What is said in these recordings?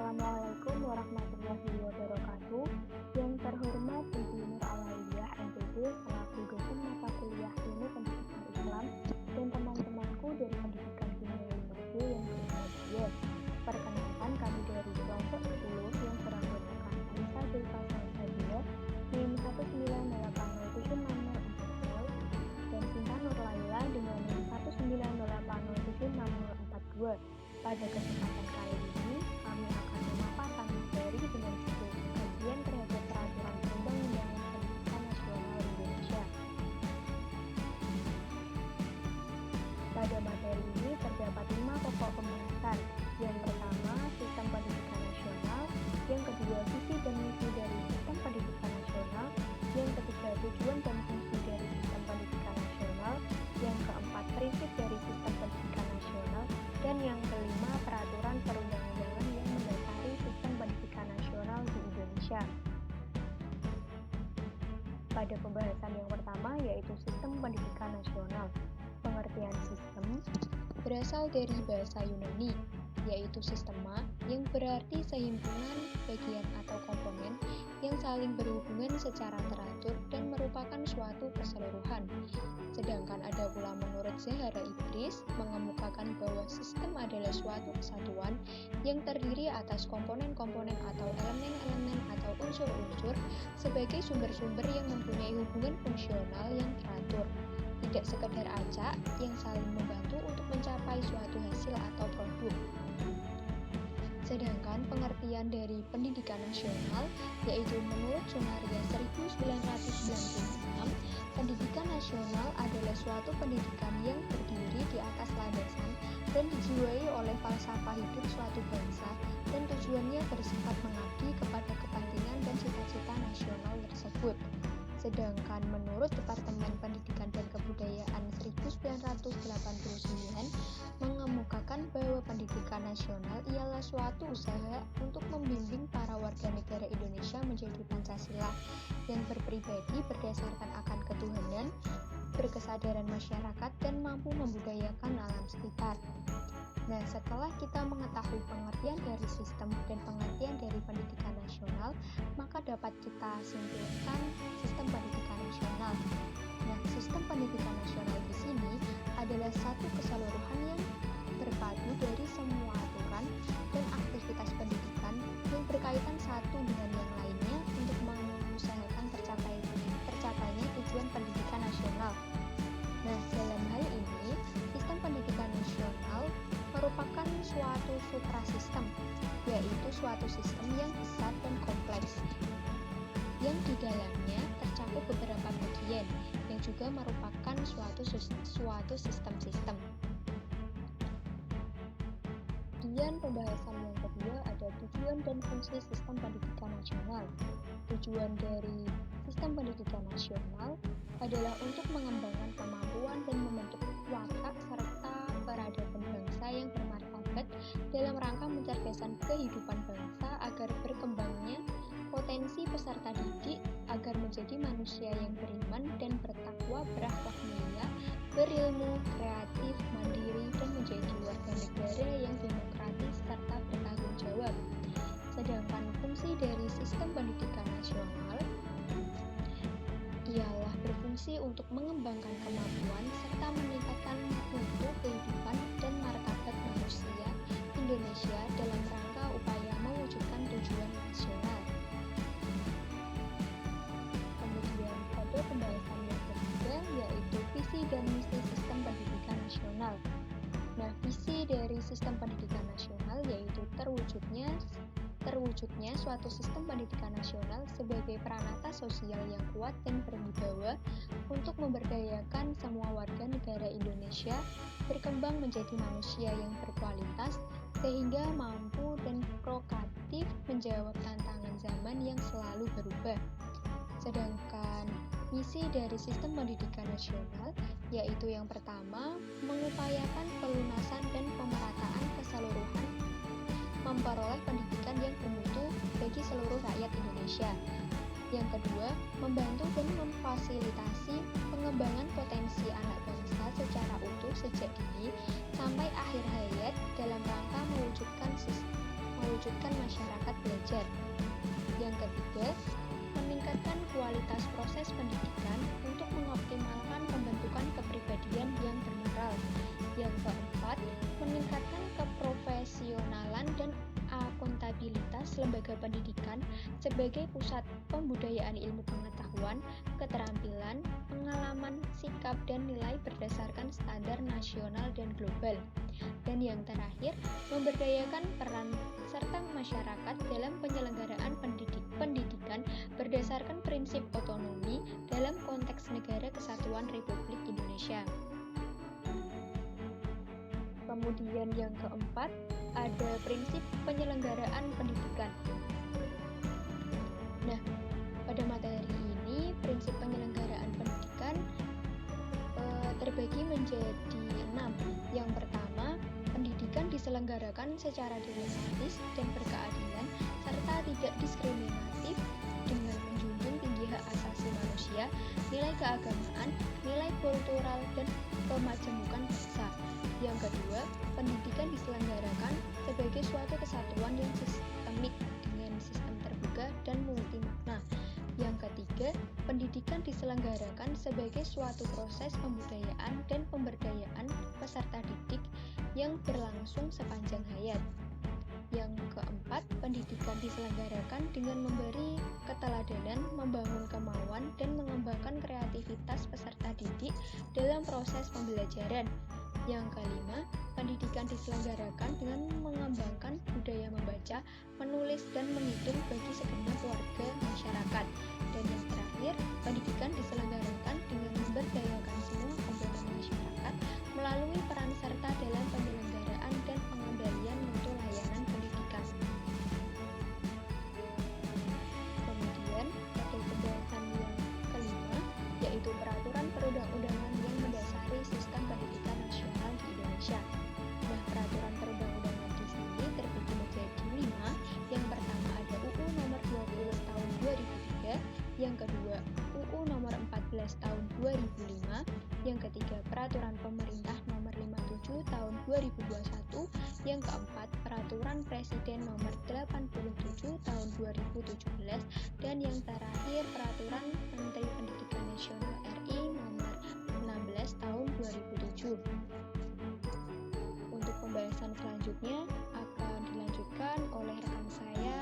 Assalamualaikum warahmatullahi wabarakatuh. Yang terhormat Ibu Nur Alawiyah MPD selaku dosen mata kuliah Ilmu Pendidikan Islam dan teman-temanku dari Pendidikan Kimia IMB yang berbahagia. Perkenalkan, kami dari kelompok 10 yang beranggotakan Anissa Zulfa Salsabila, NIM 190807640 dan Sinta Nurlaila dengan NIM 190807642. Pada kesempatan kali ini, kami akan memaparkan materi dengan judul Kajian Terhadap Peraturan Perundang-undangan Pendidikan Nasional Indonesia. Pada materi ini terdapat 5 pokok pembahasan. Yang pertama, sistem pendidikan nasional. Yang kedua, visi dan misi dari sistem pendidikan nasional. Yang ketiga, tujuan dan fungsi dari sistem pendidikan nasional. Yang keempat, prinsip dari sistem pendidikan nasional. Dan yang kelima, peraturan perundang-undangan yang mendasari sistem pendidikan nasional di Indonesia. Pada pembahasan yang pertama, yaitu sistem pendidikan nasional. Pengertian sistem berasal dari bahasa Yunani, yaitu sistema, yang berarti sehimpunan bagian atau komponen yang saling berhubungan secara teratur dan merupakan suatu keseluruhan. Sedangkan ada pula menurut Zahara Idris mengemukakan bahwa sistem adalah suatu kesatuan yang terdiri atas komponen-komponen atau elemen-elemen atau unsur-unsur sebagai sumber-sumber yang mempunyai hubungan fungsional yang teratur, tidak sekedar acak yang saling membantu untuk mencapai suatu hasil atau produk. Sedangkan pengertian dari pendidikan nasional, yaitu menurut Sunaria 1996, pendidikan nasional adalah suatu pendidikan yang berdiri di atas landasan dan dijiwai oleh falsafah hidup suatu bangsa dan tujuannya bersifat mengabdi kepada kepentingan dan cita-cita nasional tersebut. Sedangkan menurut Departemen Pendidikan dan Kebudayaan 1989 mengemukakan bahwa pendidikan nasional ialah suatu usaha untuk membimbing para warga negara Indonesia menjadi Pancasila yang berpribadi berdasarkan akan ketuhanan, berkesadaran masyarakat, dan mampu membudayakan alam sekitar. Nah, setelah kita mengetahui pengertian dari sistem dan pengertian dari pendidikan nasional, maka dapat kita simpulkan sistem pendidikan nasional. Nah, sistem pendidikan nasional di sini adalah satu keseluruhan yang berpadu dari semua aturan dan aktivitas pendidikan yang berkaitan satu dengan yang lainnya untuk mengusahakan tercapainya tujuan pendidikan nasional. Nah, dalam hal ini, sistem pendidikan nasional merupakan suatu suprasistem, yaitu suatu sistem yang besar dan kompleks, yang di dalamnya tercakup beberapa bagian, yang juga merupakan suatu sistem-sistem. Kemudian pembahasan yang kedua ada tujuan dan fungsi sistem pendidikan nasional. Tujuan dari sistem pendidikan nasional adalah untuk mengembangkan kemampuan dan membentuk watak serta peradaban bangsa yang bermartabat dalam rangka mencerdaskan kehidupan bangsa agar berkembangnya potensi peserta didik agar menjadi manusia yang beriman dan bertakwa, berakhlak mulia, berilmu, kreatif, mandiri, dan menjadi warga negara yang demokratis serta bertanggung jawab. Sedangkan fungsi dari sistem pendidikan nasional ialah berfungsi untuk mengembangkan kemampuan serta meningkatkan mutu kehidupan dan martabat manusia Indonesia dalam rangka upaya mewujudkan tujuan nasional. Kemudian pada pembahasan yang ketiga yaitu visi dan misi sistem pendidikan nasional. Nah, visi dari sistem pendidikan nasional yaitu terwujudnya suatu sistem pendidikan nasional sebagai peranata sosial yang kuat dan berwibawa untuk memberdayakan semua warga negara Indonesia berkembang menjadi manusia yang berkualitas sehingga mampu dan proaktif menjawab tantangan zaman yang selalu berubah. Sedangkan misi dari sistem pendidikan nasional yaitu yang pertama, mengupayakan pelunasan dan pemerataan keseluruhan memperoleh pendidikan yang bermutu bagi seluruh rakyat Indonesia. Yang kedua, membantu dan memfasilitasi pengembangan potensi anak bangsa secara utuh sejak dini sampai akhir hayat dalam rangka mewujudkan mewujudkan masyarakat belajar. Yang ketiga, meningkatkan kualitas proses pendidikan untuk mengoptimalkan pembentukan kepribadian yang bermoral. Yang keempat, meningkatkan keprofesionalan dan akuntabilitas lembaga pendidikan sebagai pusat pembudayaan ilmu pengetahuan, keterampilan, pengalaman, sikap, dan nilai berdasarkan standar nasional dan global. Dan yang terakhir, memberdayakan peran serta masyarakat dalam penyelenggaraan pendidikan berdasarkan prinsip otonomi dalam konteks Negara Kesatuan Republik Indonesia. Kemudian yang keempat, ada prinsip penyelenggaraan pendidikan. Nah, pada materi ini, prinsip penyelenggaraan pendidikan terbagi menjadi 6. Yang pertama, pendidikan diselenggarakan secara demokratis dan berkeadilan, serta tidak diskriminatif dengan menjunjung tinggi hak asasi manusia, nilai keagamaan, nilai kultural, dan kemajemukan bangsa. Yang kedua, pendidikan diselenggarakan sebagai suatu kesatuan yang sistemik dengan sistem terbuka dan multimakna. Yang ketiga, pendidikan diselenggarakan sebagai suatu proses pembudayaan dan pemberdayaan peserta didik yang berlangsung sepanjang hayat. Yang keempat, pendidikan diselenggarakan dengan memberi keteladanan, membangun kemauan, dan mengembangkan kreativitas peserta didik dalam proses pembelajaran. Yang kelima, pendidikan diselenggarakan dengan mengembangkan budaya membaca, menulis, dan menghitung bagi segenap warga masyarakat. Dan yang terakhir, pendidikan diselenggarakan dengan memberdayakan semua komponen masyarakat melalui peran serta dalam penyelenggaraan dan pengendalian mutu layanan pendidikan. Kemudian, pada pembahasan yang kelima, yaitu peraturan perundang-undangan yang mendasari sistem pendidikan nasional di Indonesia. Nah, peraturan perundang-undangan di sini terbagi menjadi 5. Yang pertama ada UU nomor 20 tahun 2003, yang kedua UU nomor 14 tahun 2005, yang ketiga peraturan pemerintah nomor 57 tahun 2021, yang keempat peraturan presiden nomor 87 tahun 2017, dan yang terakhir peraturan Menteri Pendidikan Nasional RI nomor 16 tahun 2007. Untuk pembahasan selanjutnya akan dilanjutkan oleh rekan saya,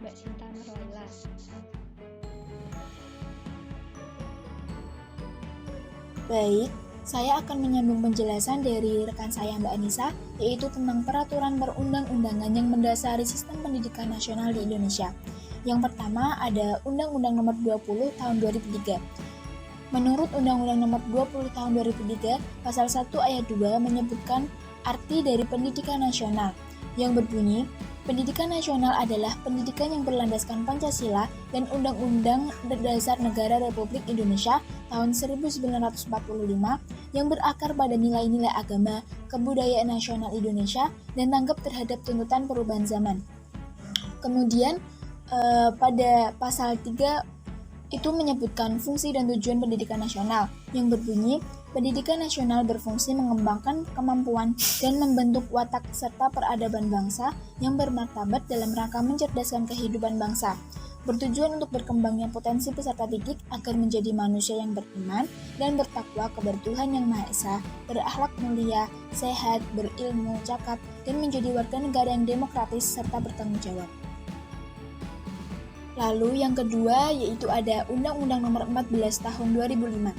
Mbak Sinta Nurlaila. Baik, saya akan menyambung penjelasan dari rekan saya Mbak Anissa, yaitu tentang peraturan perundang-undangan yang mendasari sistem pendidikan nasional di Indonesia. Yang pertama ada Undang-Undang Nomor 20 Tahun 2003. Menurut Undang-Undang Nomor 20 Tahun 2003, Pasal 1 Ayat 2 menyebutkan arti dari pendidikan nasional, yang berbunyi, pendidikan nasional adalah pendidikan yang berlandaskan Pancasila dan Undang-Undang Dasar Negara Republik Indonesia tahun 1945 yang berakar pada nilai-nilai agama, kebudayaan nasional Indonesia, dan tanggap terhadap tuntutan perubahan zaman. Kemudian pada pasal 3 itu menyebutkan fungsi dan tujuan pendidikan nasional yang berbunyi, pendidikan nasional berfungsi mengembangkan kemampuan dan membentuk watak serta peradaban bangsa yang bermartabat dalam rangka mencerdaskan kehidupan bangsa, bertujuan untuk berkembangnya potensi peserta didik agar menjadi manusia yang beriman dan bertakwa kepada Tuhan Yang Maha Esa, berakhlak mulia, sehat, berilmu, cakap, dan menjadi warga negara yang demokratis serta bertanggung jawab. Lalu yang kedua yaitu ada Undang-Undang Nomor 14 Tahun 2005.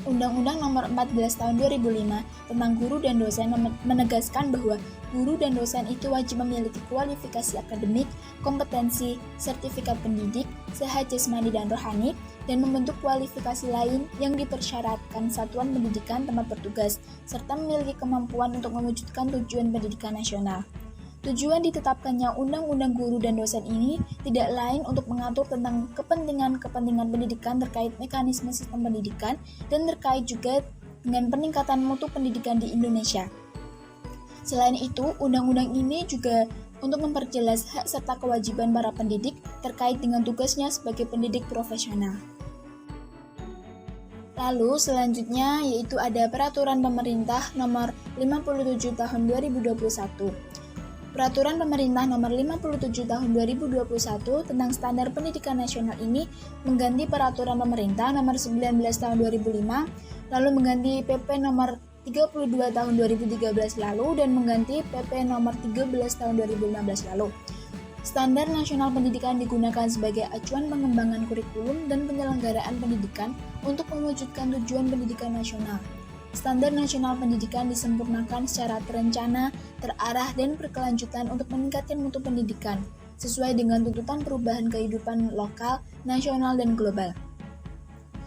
Undang-Undang Nomor 14 Tahun 2005 tentang guru dan dosen menegaskan bahwa guru dan dosen itu wajib memiliki kualifikasi akademik, kompetensi, sertifikat pendidik, sehat jasmani dan rohani, dan membentuk kualifikasi lain yang dipersyaratkan satuan pendidikan tempat bertugas, serta memiliki kemampuan untuk mewujudkan tujuan pendidikan nasional. Tujuan ditetapkannya Undang-Undang Guru dan Dosen ini tidak lain untuk mengatur tentang kepentingan-kepentingan pendidikan terkait mekanisme sistem pendidikan dan terkait juga dengan peningkatan mutu pendidikan di Indonesia. Selain itu, undang-undang ini juga untuk memperjelas hak serta kewajiban para pendidik terkait dengan tugasnya sebagai pendidik profesional. Lalu selanjutnya yaitu ada Peraturan Pemerintah Nomor 57 Tahun 2021. Peraturan Pemerintah Nomor 57 Tahun 2021 tentang Standar Pendidikan Nasional ini mengganti Peraturan Pemerintah Nomor 19 Tahun 2005, lalu mengganti PP Nomor 32 Tahun 2013 lalu, dan mengganti PP Nomor 13 Tahun 2015 lalu. Standar Nasional Pendidikan digunakan sebagai acuan pengembangan kurikulum dan penyelenggaraan pendidikan untuk mewujudkan tujuan pendidikan nasional. Standar Nasional Pendidikan disempurnakan secara terencana, terarah, dan berkelanjutan untuk meningkatkan mutu pendidikan, sesuai dengan tuntutan perubahan kehidupan lokal, nasional, dan global.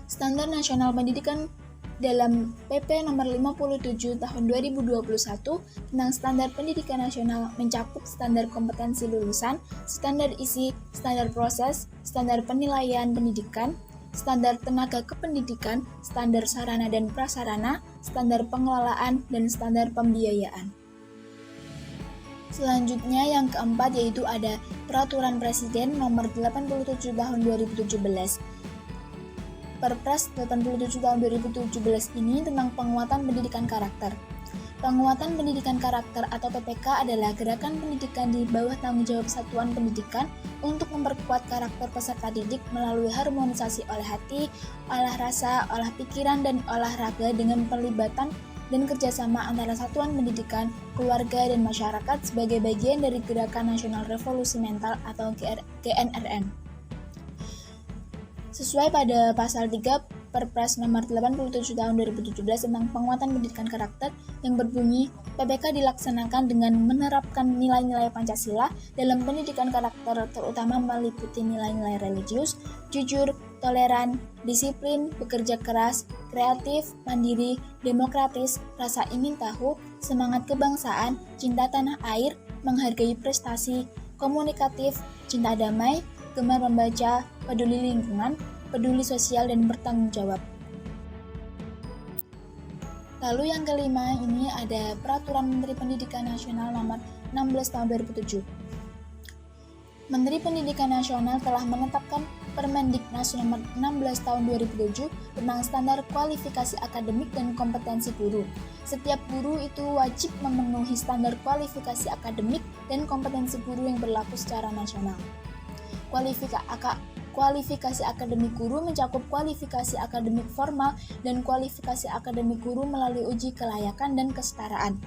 Standar Nasional Pendidikan dalam PP Nomor 57 Tahun 2021 tentang Standar Pendidikan Nasional mencakup standar kompetensi lulusan, standar isi, standar proses, standar penilaian pendidikan, standar tenaga kependidikan, standar sarana dan prasarana, standar pengelolaan, dan standar pembiayaan. Selanjutnya yang keempat yaitu ada Peraturan Presiden Nomor 87 Tahun 2017. Perpres 87 Tahun 2017 ini tentang penguatan pendidikan karakter. Penguatan pendidikan karakter atau PPK adalah gerakan pendidikan di bawah tanggung jawab satuan pendidikan untuk memperkuat karakter peserta didik melalui harmonisasi olah hati, olah rasa, olah pikiran, dan olahraga dengan pelibatan dan kerjasama antara satuan pendidikan, keluarga, dan masyarakat sebagai bagian dari Gerakan Nasional Revolusi Mental atau GNRM. Sesuai pada pasal 3 Perpres Nomor 87 Tahun 2017 tentang penguatan pendidikan karakter yang berbunyi, PPK dilaksanakan dengan menerapkan nilai-nilai Pancasila dalam pendidikan karakter, terutama meliputi nilai-nilai religius, jujur, toleran, disiplin, bekerja keras, kreatif, mandiri, demokratis, rasa ingin tahu, semangat kebangsaan, cinta tanah air, menghargai prestasi, komunikatif, cinta damai, gemar membaca, peduli lingkungan, peduli sosial, dan bertanggung jawab. Lalu yang kelima ini ada Peraturan Menteri Pendidikan Nasional Nomor 16 Tahun 2007. Menteri Pendidikan Nasional telah menetapkan Permendiknas Nomor 16 Tahun 2007 tentang standar kualifikasi akademik dan kompetensi guru. Setiap guru itu wajib memenuhi standar kualifikasi akademik dan kompetensi guru yang berlaku secara nasional. Kualifikasi akademik guru mencakup kualifikasi akademik formal dan kualifikasi akademik guru melalui uji kelayakan dan kesetaraan.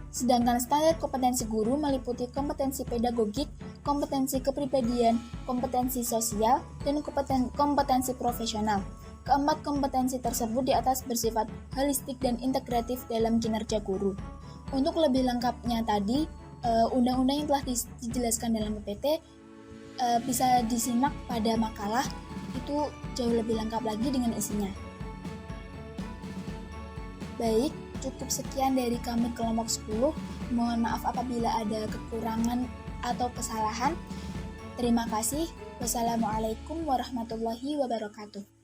Sedangkan standar kompetensi guru meliputi kompetensi pedagogik, kompetensi kepribadian, kompetensi sosial, dan kompetensi profesional. Keempat kompetensi tersebut di atas bersifat holistik dan integratif dalam kinerja guru. Untuk lebih lengkapnya tadi, undang-undang yang telah dijelaskan dalam PPT bisa disimak pada makalah, itu jauh lebih lengkap lagi dengan isinya. Baik, cukup sekian dari kami kelompok 10. Mohon maaf apabila ada kekurangan atau kesalahan. Terima kasih. Wassalamualaikum warahmatullahi wabarakatuh.